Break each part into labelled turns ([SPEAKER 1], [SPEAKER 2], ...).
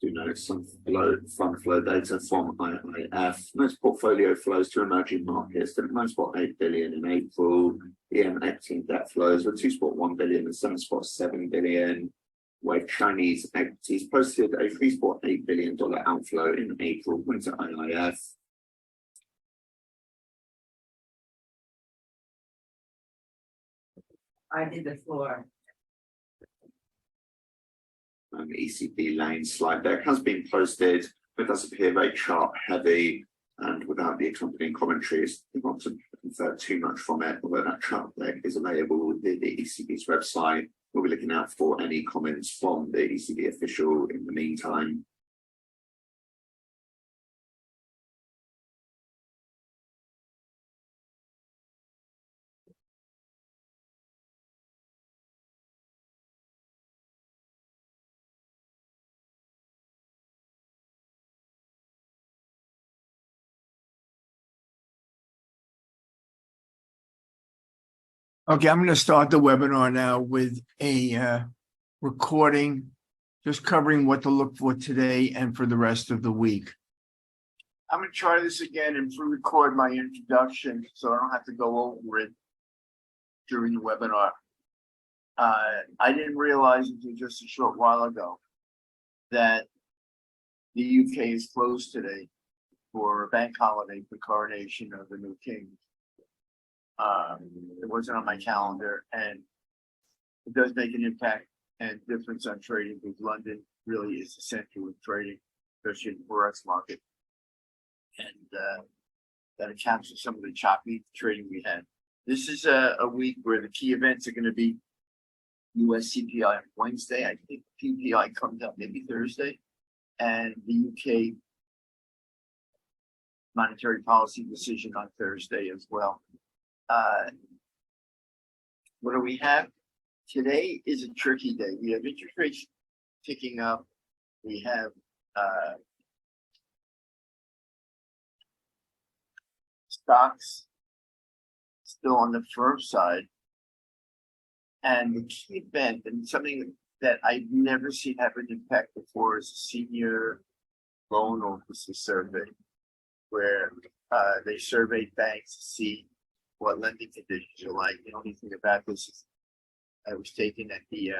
[SPEAKER 1] Do note some fund flow data from IIF. Most portfolio flows to emerging markets. The most spot 8 billion in April. EM equity debt flows were 2.1 billion and 7.7 billion. Where Chinese equities posted a $3.8 billion outflow in April, went to IIF.
[SPEAKER 2] I did the floor.
[SPEAKER 1] ECB lane slide deck has been posted, but does appear very chart heavy and without the accompanying commentaries. We want to infer too much from it, although that chart deck is available within the ECB's website. We'll be looking out for any comments from the ECB official in the meantime.
[SPEAKER 3] Okay, I'm going to start the webinar now with a recording, just covering what to look for today and for the rest of the week. I'm going to try this again and pre-record my introduction so I don't have to go over it during the webinar. I didn't realize until just a short while ago that the UK is closed today for a bank holiday for coronation of the new king. It wasn't on my calendar, and it does make an impact and difference on trading because London really is the center of trading, especially in the Forex market. And that accounts for some of the choppy trading we had. This is a week where the key events are going to be US CPI on Wednesday. I think PPI comes out maybe Thursday, and the UK monetary policy decision on Thursday as well. What do we have? Today is a tricky day. We have interest rates ticking up. We have stocks still on the firm side. And the key event, and something that I've never seen have an impact before, is a senior loan officer survey, where they surveyed banks to see what lending conditions are like. The only thing about this is I was taken at the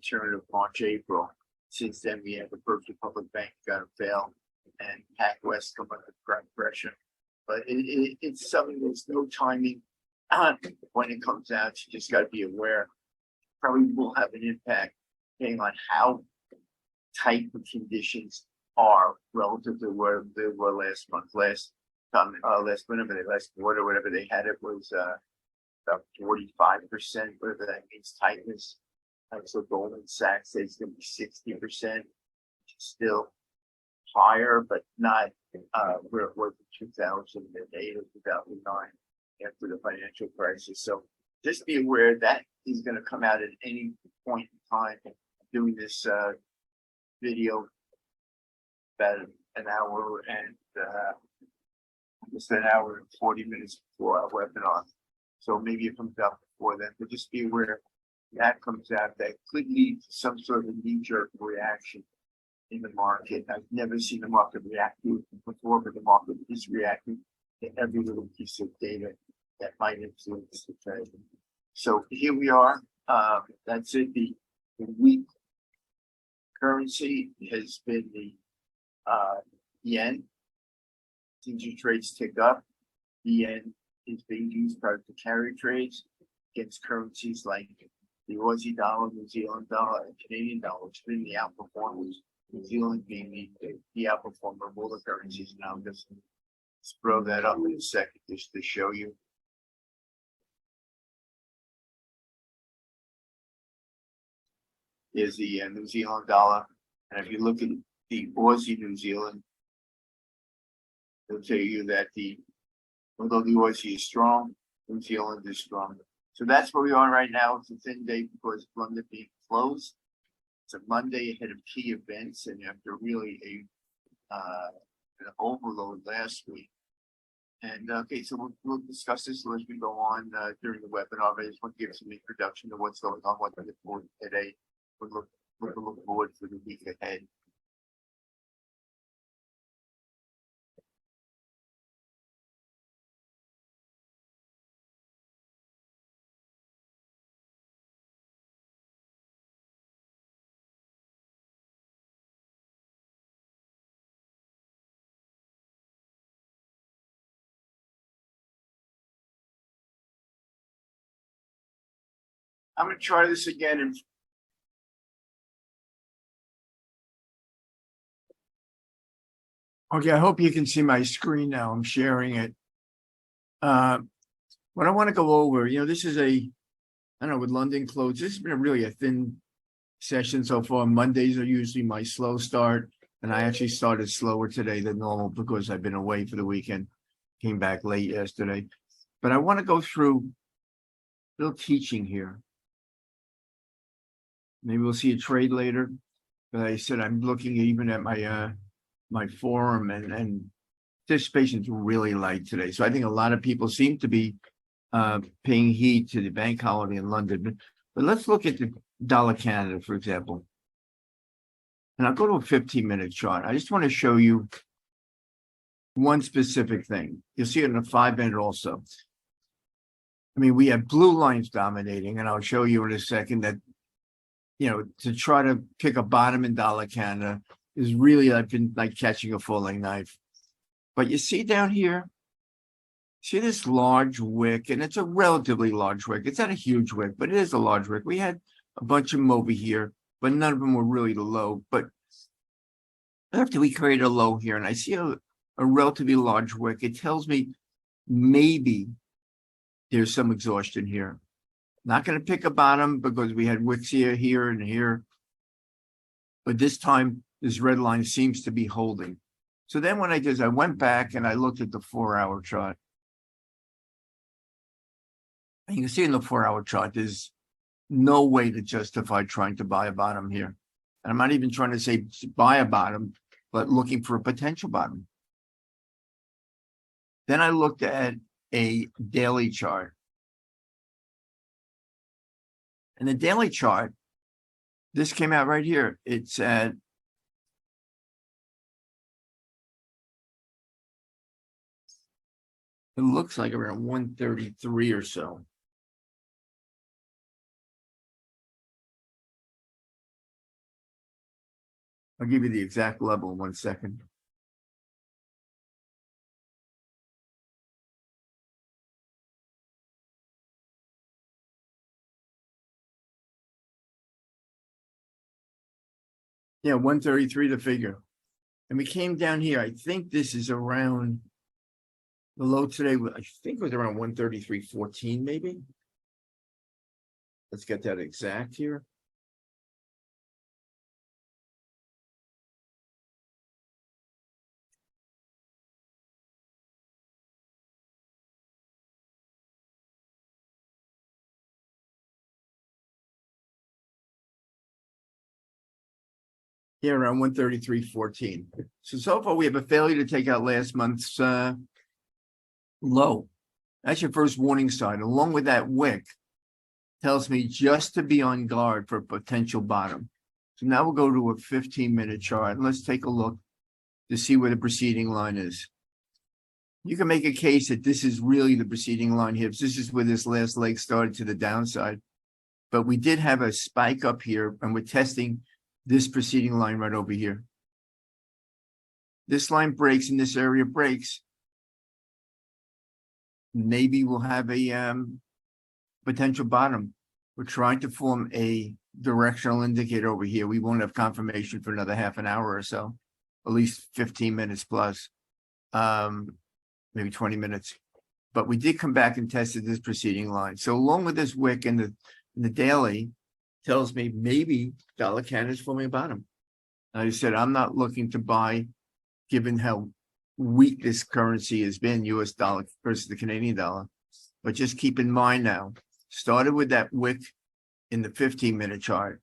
[SPEAKER 3] turn of March, April. Since then, we have the First Republic Bank got to fail, and PacWest come under pressure. But it's something there's no timing when it comes out. You just got to be aware. Probably will have an impact depending on how tight the conditions are relative to where they were last month. Last quarter, whatever they had, it was about 45%, whatever that means, tightness. So Goldman Sachs says it's going to be 60%, still higher, but not where it was in 2008 or 2009 after the financial crisis. So just be aware that is going to come out at any point in time. Doing this video about an hour and just an hour and 40 minutes before our webinar. So maybe it comes out before then, but just be aware that comes out. That could lead to some sort of knee-jerk reaction in the market. I've never seen the market react to it before, but the market is reacting to every little piece of data that might influence the trade. So here we are. That's it. The weak currency has been the yen. Interest rates tick up. The yen is being used to carry trades against currencies like the Aussie dollar, New Zealand dollar, and Canadian dollar. It's been the outperformers. New Zealand being the outperformer of all the currencies. Now, just throw that up in a second just to show you. Is the New Zealand dollar, and if you look at the Aussie New Zealand, they'll tell you that although the Aussie is strong, New Zealand is stronger. So that's where we are right now. It's a thin day because of London being closed. It's a Monday ahead of key events, and after really an overload last week. And okay, so we'll discuss this as we go on during the webinar. I just want to give some introduction to what's going on, what to look forward to today. We'll look forward for the week ahead. I'm gonna try this again and okay, I hope you can see my screen now. I'm sharing it. What I want to go over, this is I don't know, with London closed, this has been really a thin session so far. Mondays are usually my slow start, and I actually started slower today than normal because I've been away for the weekend. Came back late yesterday. But I want to go through a little teaching here. Maybe we'll see a trade later. But I said I'm looking even at my forum and participation's really light today. So I think a lot of people seem to be paying heed to the bank holiday in London. But let's look at the dollar Canada, for example. And I'll go to a 15-minute chart. I just want to show you one specific thing. You'll see it in a 5-minute also. I mean, we have blue lines dominating, and I'll show you in a second that, to try to pick a bottom in dollar Canada is really, I've been like catching a falling knife. But you see down here, see this large wick, and it's a relatively large wick. It's not a huge wick, but it is a large wick. We had a bunch of them over here, but none of them were really the low. But after we create a low here, and I see a relatively large wick, it tells me maybe there's some exhaustion here. Not going to pick a bottom because we had wicks here, and here. But this time, this red line seems to be holding. So then what I did is I went back and I looked at the 4-hour chart. And you can see in the 4-hour chart, there's no way to justify trying to buy a bottom here. And I'm not even trying to say buy a bottom, but looking for a potential bottom. Then I looked at a daily chart. And the daily chart, this came out right here. It's at it looks like around 133 or so. I'll give you the exact level in 1 second. Yeah, 133 to figure. And we came down here. I think this is around the low today. I think it was around 133.14, maybe. Let's get that exact here. Yeah, around 133.14. So far we have a failure to take out last month's low. That's your first warning sign. Along with that wick, tells me just to be on guard for a potential bottom. So now we'll go to a 15-minute chart and let's take a look to see where the preceding line is. You can make a case that this is really the preceding line here. This is where this last leg started to the downside. But we did have a spike up here, and we're testing this preceding line right over here. This line breaks and this area breaks. Maybe we'll have a potential bottom. We're trying to form a directional indicator over here. We won't have confirmation for another half an hour or so, at least 15 minutes plus, maybe 20 minutes. But we did come back and tested this preceding line. So along with this wick and the daily, tells me maybe dollar Canada is forming a bottom. And I said, I'm not looking to buy, given how weak this currency has been, US dollar versus the Canadian dollar. But just keep in mind now, started with that wick in the 15-minute chart,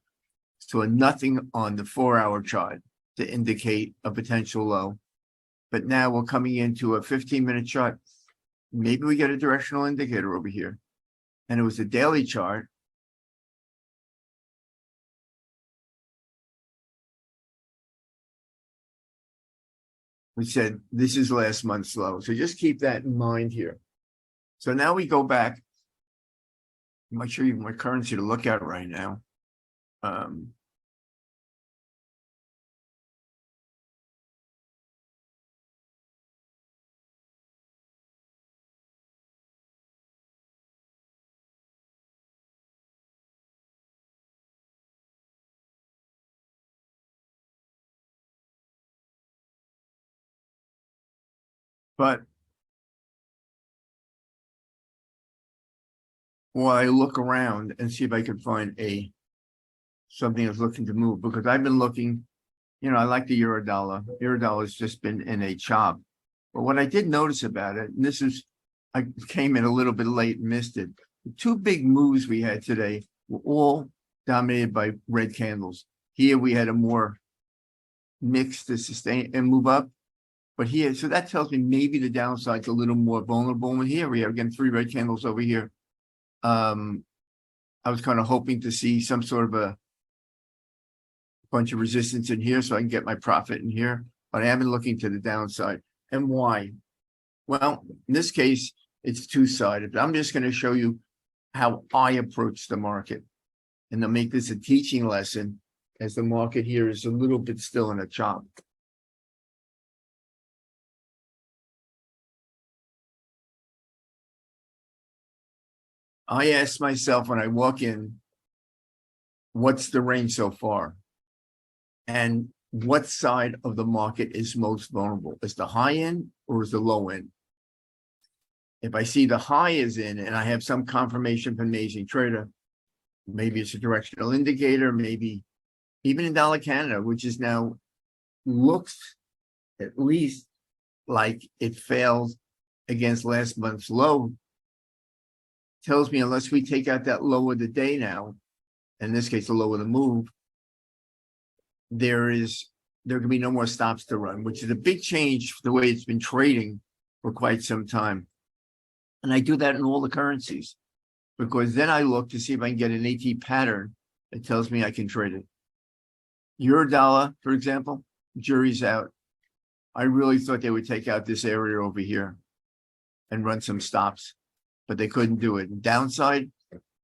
[SPEAKER 3] so a nothing on the 4-hour chart to indicate a potential low. But now we're coming into a 15-minute chart. Maybe we get a directional indicator over here. And it was a daily chart. We said, this is last month's low. So just keep that in mind here. So now we go back. I'm not sure even what currency to look at right now.
[SPEAKER 2] But while I look around and see if I can find something that's looking to move, because I've been looking, I like the euro dollar. Euro dollar has just been in a chop. But what I did notice about it, and I came in a little bit late and missed it. The two big moves we had today were all dominated by red candles. Here we had a more mix to sustain and move up. But here, so that tells me maybe the downside's a little more vulnerable. And here we have, again, 3 red candles over here. I was kind of hoping to see some sort of a bunch of resistance in here so I can get my profit in here. But I am looking to the downside. And why? Well, in this case, it's two-sided. I'm just going to show you how I approach the market. And to make this a teaching lesson, as the market here is a little bit still in a chop. I ask myself when I walk in, what's the range so far? And what side of the market is most vulnerable? Is the high end or is the low end? If I see the high is in and I have some confirmation from Amazing Trader, maybe it's a directional indicator, maybe even in Dollar Canada, which is now looks at least like it failed against last month's low, tells me unless we take out that low of the day now, in this case, the low of the move, there can be no more stops to run, which is a big change for the way it's been trading for quite some time. And I do that in all the currencies, because then I look to see if I can get an AT pattern that tells me I can trade it. Euro dollar, for example, jury's out. I really thought they would take out this area over here and run some stops, but they couldn't do it. Downside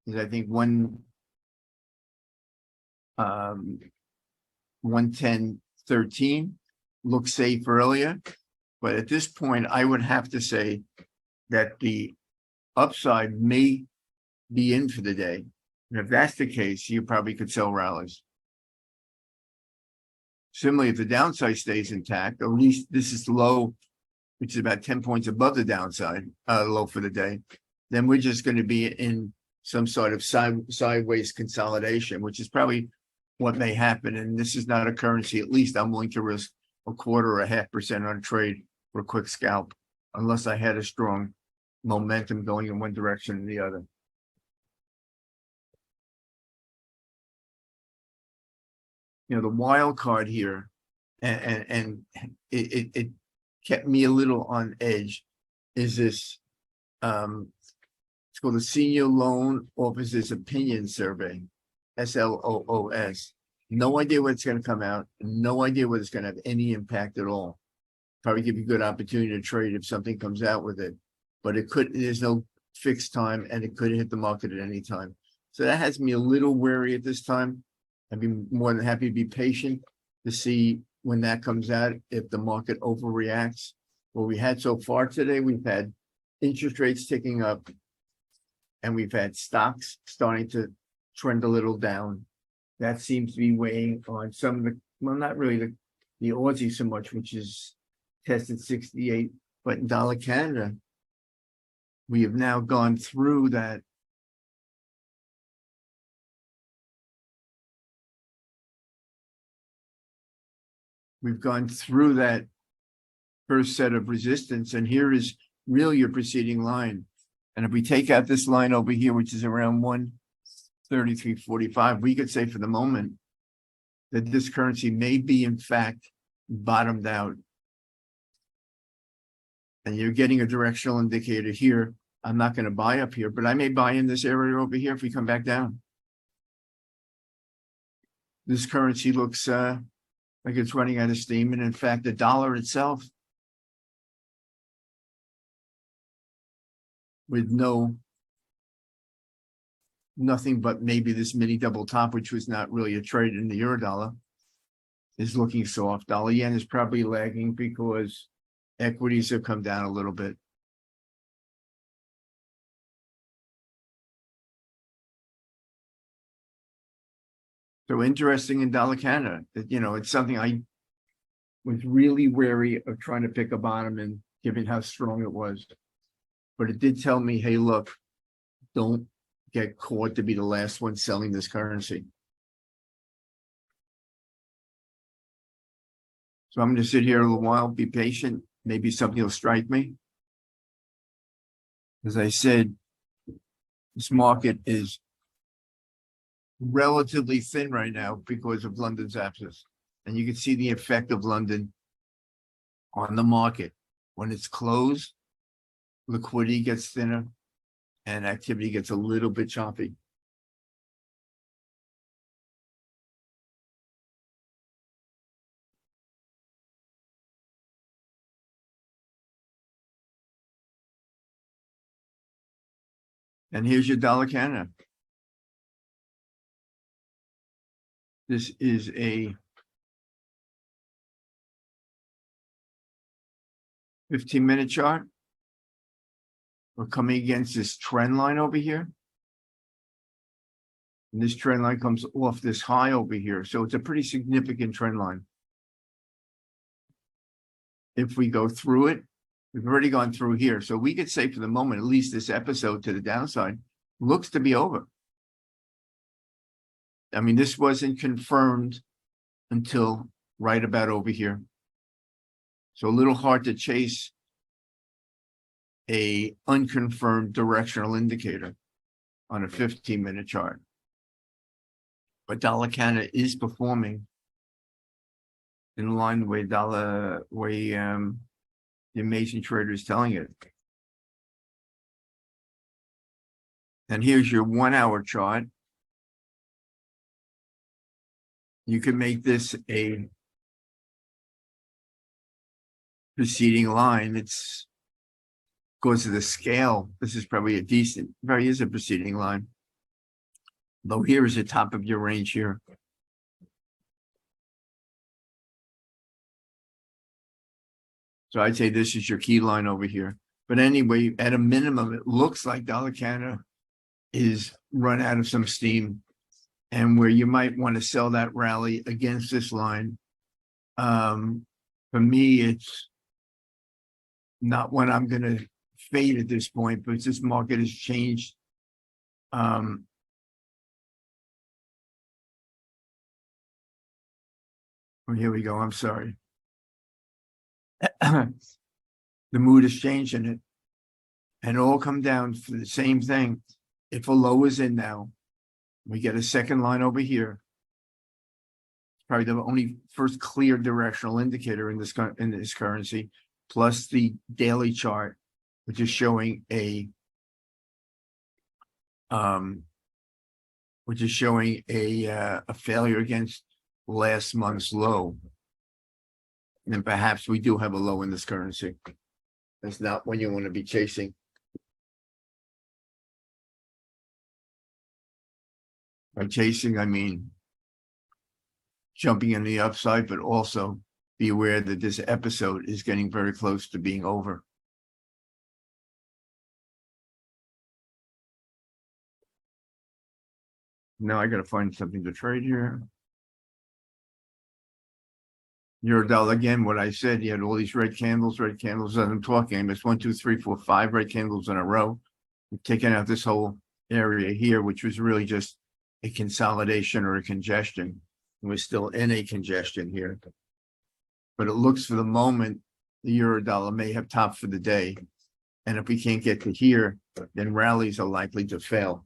[SPEAKER 2] is I think 110.13 looked safe earlier, but at this point I would have to say that the upside may be in for the day. And if that's the case, you probably could sell rallies. Similarly, if the downside stays intact, at least this is low, which is about 10 points above the downside, low for the day, then we're just going to be in some sort of sideways consolidation, which is probably what may happen. And this is not a currency, at least I'm willing to risk 1/4 or 0.5% on a trade for a quick scalp, unless I had a strong momentum going in one direction or the other. The wild card here, and it kept me a little on edge, is this, it's called the Senior Loan Officers Opinion Survey, SLOOS. No idea what's going to come out, no idea whether it's going to have any impact at all. Probably give you a good opportunity to trade if something comes out with it, but there's no fixed time and it could hit the market at any time. So that has me a little wary at this time. I'd be more than happy to be patient to see when that comes out, if the market overreacts. What we had so far today, we've had interest rates ticking up and we've had stocks starting to trend a little down. That seems to be weighing on some of the, well, not really the Aussie so much, which is tested 68, but in Dollar Canada, we have now gone through that. We've gone through that first set of resistance, and here is really your preceding line. And if we take out this line over here, which is around 133.45, we could say for the moment that this currency may be in fact bottomed out. And you're getting a directional indicator here. I'm not going to buy up here, but I may buy in this area over here if we come back down. This currency looks like it's running out of steam. And in fact, the dollar itself, with nothing but maybe this mini double top, which was not really a trade in the euro dollar, is looking soft. Dollar yen is probably lagging because equities have come down a little bit. So interesting in Dollar Canada, it's something I was really wary of trying to pick a bottom in given how strong it was. But it did tell me, hey, look, don't get caught to be the last one selling this currency. So I'm going to sit here a little while, be patient. Maybe something will strike me. As I said, this market is relatively thin right now because of London's absence. And you can see the effect of London on the market. When it's closed, liquidity gets thinner and activity gets a little bit choppy. And here's your dollar Canada. This is a 15-minute chart. We're coming against this trend line over here. And this trend line comes off this high over here. So it's a pretty significant trend line. If we go through it, we've already gone through here. So we could say for the moment, at least this episode to the downside looks to be over. I mean, this wasn't confirmed until right about over here. So a little hard to chase a unconfirmed directional indicator on a 15-minute chart. But dollar Canada is performing in line with the amazing trader is telling it. And here's your 1-hour chart. You can make this a preceding line. It's because of the scale. This is probably a decent, very is a preceding line. Though here is the top of your range here. So I'd say this is your key line over here. But anyway, at a minimum, it looks like dollar Canada is run out of some steam, and where you might want to sell that rally against this line. For me, it's not one I'm going to fade at this point, but this market has changed. Oh, here we go. I'm sorry. The mood has changed in it, and it all come down for the same thing. If a low is in now, we get a second line over here. It's probably the only first clear directional indicator in this currency, plus the daily chart, which is showing a failure against last month's low. And then perhaps we do have a low in this currency. That's not when you want to be chasing. By chasing, I mean jumping in the upside, but also be aware that this episode is getting very close to being over. Now I got to find something to trade here. Eurodollar again, what I said, you had all these red candles as I'm talking. I missed 1, 2, 3, 4, 5 red candles in a row. We've taken out this whole area here, which was really just a consolidation or a congestion. We're still in a congestion here. But it looks for the moment, the Eurodollar may have topped for the day. And if we can't get to here, then rallies are likely to fail.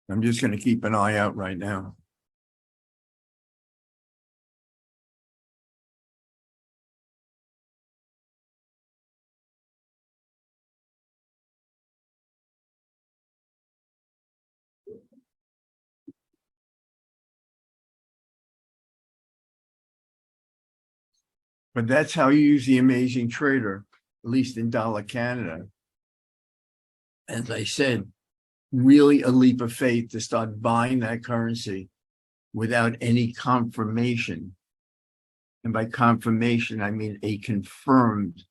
[SPEAKER 2] I'm just going to keep an eye out right now. But that's how you use the amazing trader, at least in dollar Canada. As I said, really a leap of faith to start buying that currency without any confirmation. And by confirmation, I mean a confirmed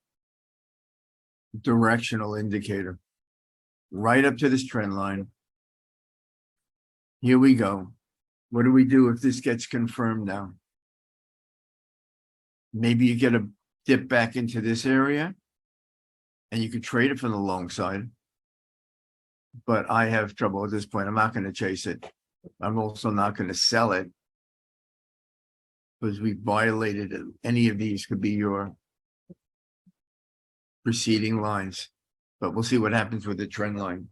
[SPEAKER 2] directional indicator right up to this trend line. Here we go. What do we do if this gets confirmed now? Maybe you get a dip back into this area and you could trade it from the long side. But I have trouble at this point. I'm not going to chase it. I'm also not going to sell it because we violated it. Any of these could be your preceding lines, but we'll see what happens with the trend line.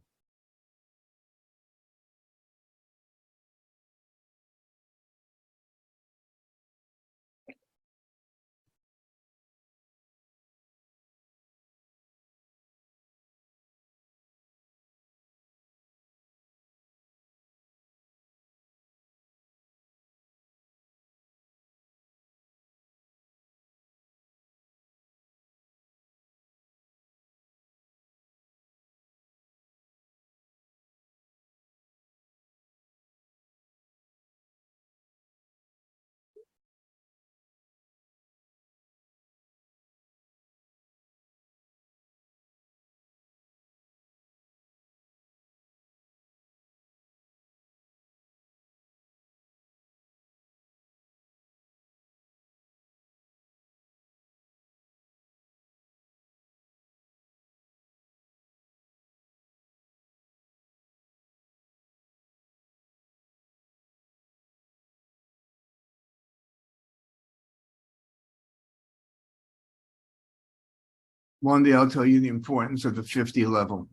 [SPEAKER 2] One day I'll tell you the importance of the 50 level.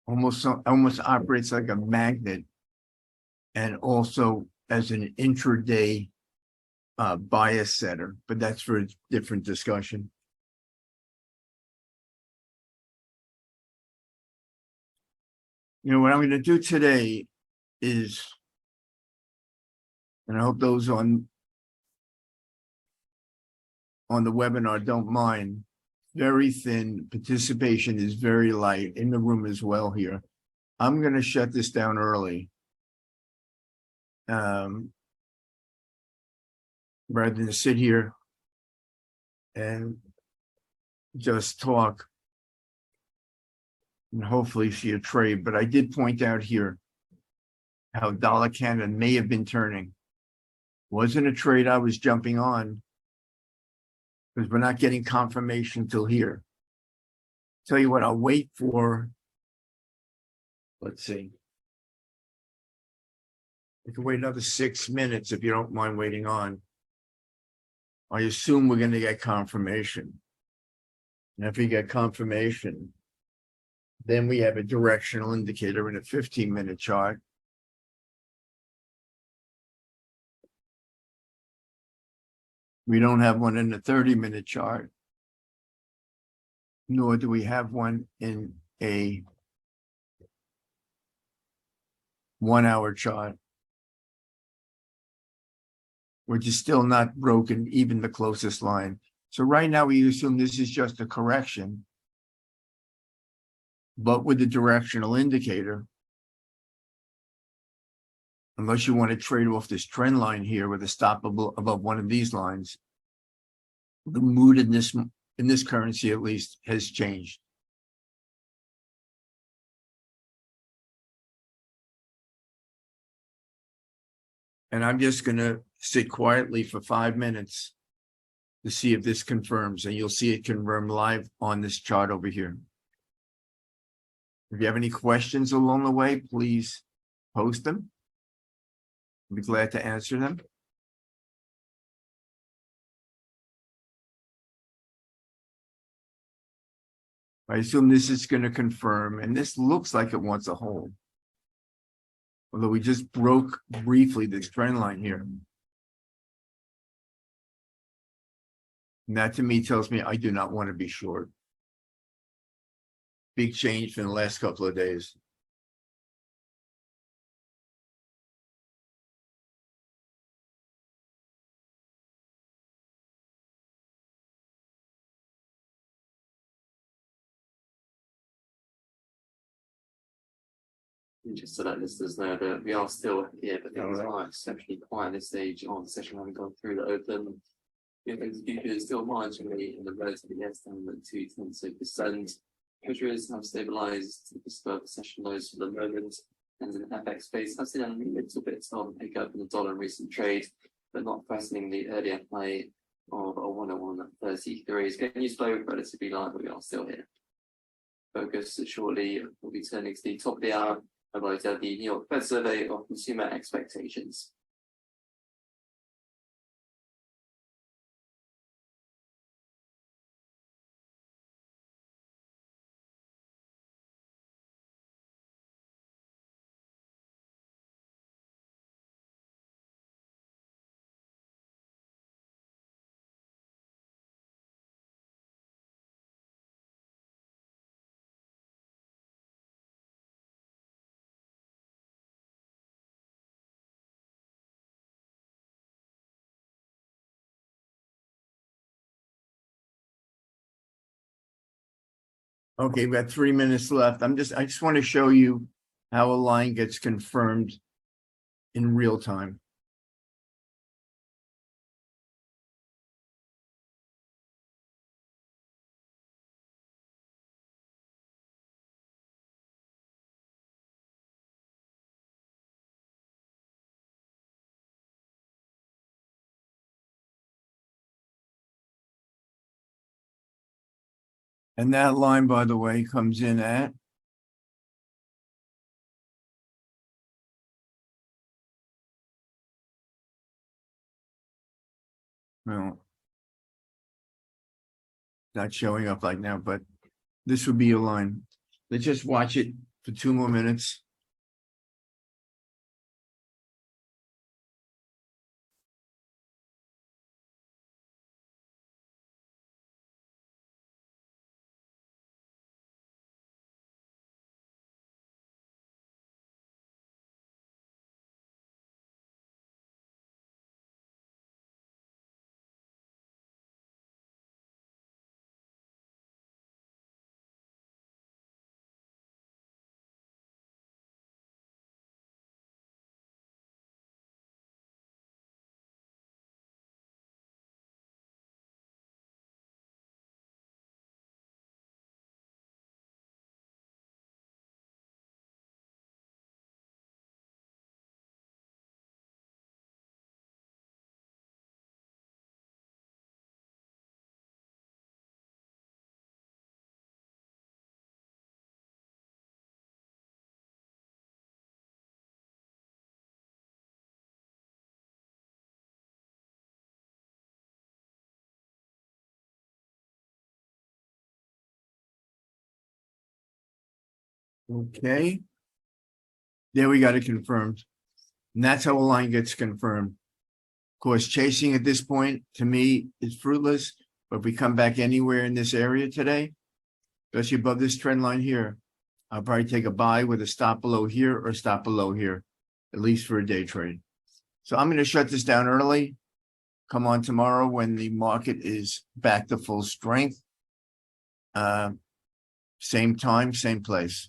[SPEAKER 2] Almost operates like a magnet and also as an intraday bias setter, but that's for a different discussion. You know, what I'm going to do today is, and I hope those on the webinar don't mind, very thin, participation is very light in the room as well here. I'm going to shut this down early. Rather than sit here and just talk and hopefully see a trade. But I did point out here how dollar Canada may have been turning. Wasn't a trade I was jumping on because we're not getting confirmation till here. Tell you what, I'll wait for, let's see. We can wait another 6 minutes if you don't mind waiting on. I assume we're going to get confirmation. And if we get confirmation, then we have a directional indicator in a 15-minute chart. We don't have one in a 30-minute chart, nor do we have one in a 1-hour chart, which is still not broken, even the closest line. So right now we assume this is just a correction, but with the directional indicator, unless you want to trade off this trend line here with a stop above one of these lines, the mood in this currency at least has changed. And I'm just going to sit quietly for 5 minutes to see if this confirms, and you'll see it confirm live on this chart over here. If you have any questions along the way, please post them. I'll be glad to answer them. I assume this is going to confirm, and this looks like it wants a hold. Although we just broke briefly this trend line here. And that to me tells me I do not want to be short. Big change in the last couple of days.
[SPEAKER 4] just to let listeners know that we are still here, but things are exceptionally quiet at this stage on the session. Having gone through the open, things are still marginally in the relatively yes down at 0.2%. Treasuries have stabilised this further session lows for the moment, and in the FX space, I've seen a little bit of pick up in the dollar in recent trade, but not pressing the earlier high of a 101.33. It's getting used slow, relatively light, but we are still here. Focus shortly will be turning to the top of the hour about the New York Fed survey of consumer expectations.
[SPEAKER 2] Okay, we got 3 minutes left. I just want to show you how a line gets confirmed in real time. And that line, by the way, comes in at well, not showing up like now, but this would be a line. Let's just watch it for 2 more minutes. Okay. There we got it confirmed. And that's how a line gets confirmed. Of course, chasing at this point to me is fruitless, but if we come back anywhere in this area today, especially above this trend line here, I'll probably take a buy with a stop below here or stop below here, at least for a day trade. So I'm going to shut this down early. Come on tomorrow when the market is back to full strength. Same time, same place.